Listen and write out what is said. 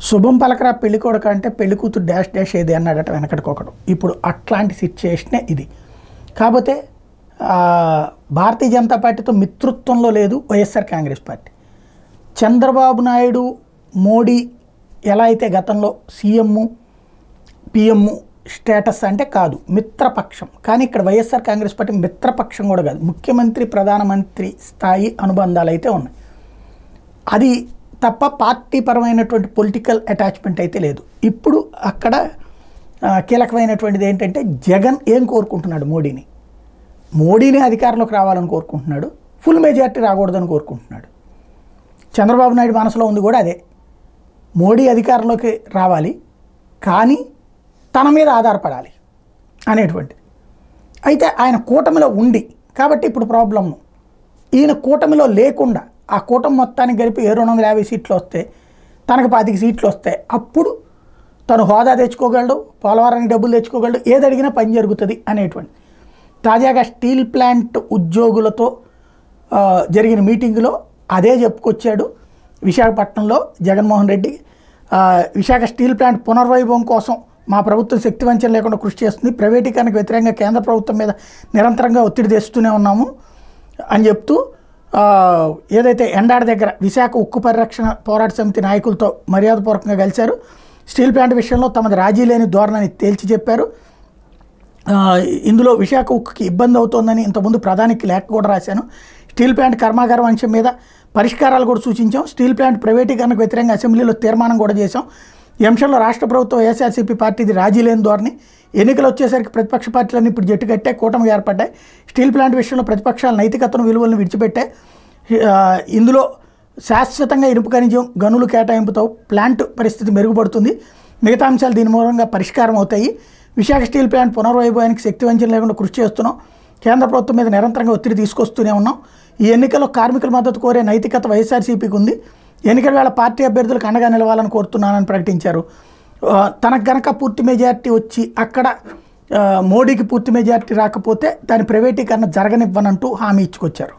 శుభం పలకరా పెళ్లి కొడుకు అంటే పెళ్లి కూతురు డాష్ డాష్ ఏది అన్నాడట వెనకటికొకడు. ఇప్పుడు అట్లాంటి సిచ్యుయేషనే ఇది. కాకపోతే భారతీయ జనతా పార్టీతో మిత్రుత్వంలో లేదు వైఎస్ఆర్ కాంగ్రెస్ పార్టీ. చంద్రబాబు నాయుడు మోడీ ఎలా అయితే గతంలో సీఎం పిఎం స్టేటస్ అంటే కాదు, మిత్రపక్షం. కానీ ఇక్కడ వైఎస్ఆర్ కాంగ్రెస్ పార్టీ మిత్రపక్షం కూడా కాదు, ముఖ్యమంత్రి ప్రధానమంత్రి స్థాయి అనుబంధాలు అయితే ఉన్నాయి. అది తప్ప పార్టీ పరమైనటువంటి పొలిటికల్ అటాచ్మెంట్ అయితే లేదు. ఇప్పుడు అక్కడ కీలకమైనటువంటిది ఏంటంటే జగన్ ఏం కోరుకుంటున్నాడు, మోడీని అధికారంలోకి రావాలని కోరుకుంటున్నాడు, ఫుల్ మెజారిటీ రాకూడదని కోరుకుంటున్నాడు. చంద్రబాబు నాయుడు మనసులో ఉంది కూడా అదే, మోడీ అధికారంలోకి రావాలి కానీ తన మీద ఆధారపడాలి అనేటువంటిది. అయితే ఆయన కూటమిలో ఉండి కాబట్టి ఇప్పుడు ప్రాబ్లమ్, ఈయన కూటమిలో లేకుండా ఆ కూటమి మొత్తానికి కలిపి 250 సీట్లు వస్తే తనకు 25 సీట్లు వస్తాయి. అప్పుడు తను హోదా తెచ్చుకోగలడు, పోలవరానికి డబ్బులు తెచ్చుకోగలడు, ఏది అడిగినా పని జరుగుతుంది అనేటువంటి. తాజాగా స్టీల్ ప్లాంట్ ఉద్యోగులతో జరిగిన మీటింగులో అదే చెప్పుకొచ్చాడు విశాఖపట్నంలో జగన్మోహన్ రెడ్డి. విశాఖ స్టీల్ ప్లాంట్ పునర్వైభవం కోసం మా ప్రభుత్వం శక్తివంచన లేకుండా కృషి చేస్తుంది, ప్రైవేటీకరణకు వ్యతిరేకంగా కేంద్ర ప్రభుత్వం మీద నిరంతరంగా ఒత్తిడి తెస్తూనే ఉన్నాము అని చెప్తూ ఏదైతే ఎండాడ దగ్గర విశాఖ ఉక్కు పరిరక్షణ పోరాట సమితి నాయకులతో మర్యాదపూర్వకంగా కలిశారు. స్టీల్ ప్లాంట్ విషయంలో తమది రాజీ లేని ధోరణిని తేల్చి చెప్పారు. ఇందులో విశాఖ ఉక్కుకి ఇబ్బంది అవుతోందని ఇంతకుముందు ప్రధానికి లేఖ కూడా రాశాను. స్టీల్ ప్లాంట్ కర్మాగారం అంశం మీద పరిష్కారాలు కూడా సూచించాం. స్టీల్ ప్లాంట్ ప్రైవేటీకరణకు వ్యతిరేకంగా అసెంబ్లీలో తీర్మానం కూడా చేశాం. ఈ అంశంలో రాష్ట్ర ప్రభుత్వం వైఎస్ఆర్సీపీ పార్టీది రాజీ లేని ధోరణి. ఎన్నికలు వచ్చేసరికి ప్రతిపక్ష పార్టీలన్నీ ఇప్పుడు జట్టు కట్టే కూటమిగా ఏర్పడ్డాయి. స్టీల్ ప్లాంట్ విషయంలో ప్రతిపక్షాల నైతికతను విలువలను విడిచిపెట్టాయి. ఇందులో శాశ్వతంగా ఇనుప ఖనిజం గనులు కేటాయింపుతో ప్లాంట్ పరిస్థితి మెరుగుపడుతుంది, మిగతా అంశాలు దీని మూలంగా పరిష్కారం అవుతాయి. విశాఖ స్టీల్ ప్లాంట్ పునర్వైభవానికి శక్తివంచన లేకుండా కృషి చేస్తున్నాం, కేంద్ర ప్రభుత్వం మీద నిరంతరంగా ఒత్తిడి తీసుకొస్తూనే ఉన్నాం. ఈ ఎన్నికల్లో కార్మికుల మద్దతు కోరే నైతికత వైఎస్ఆర్సీపీకి ఉంది, ఎన్నికల వేళ పార్టీ అభ్యర్థులకు అండగా నిలవాలని కోరుతున్నానని ప్రకటించారు. తనకు గనక పూర్తి మెజారిటీ వచ్చి అక్కడ మోడీకి పూర్తి మెజారిటీ రాకపోతే దాని ప్రైవేటీకరణ జరగనివ్వనంటూ హామీ ఇచ్చుకొచ్చారు.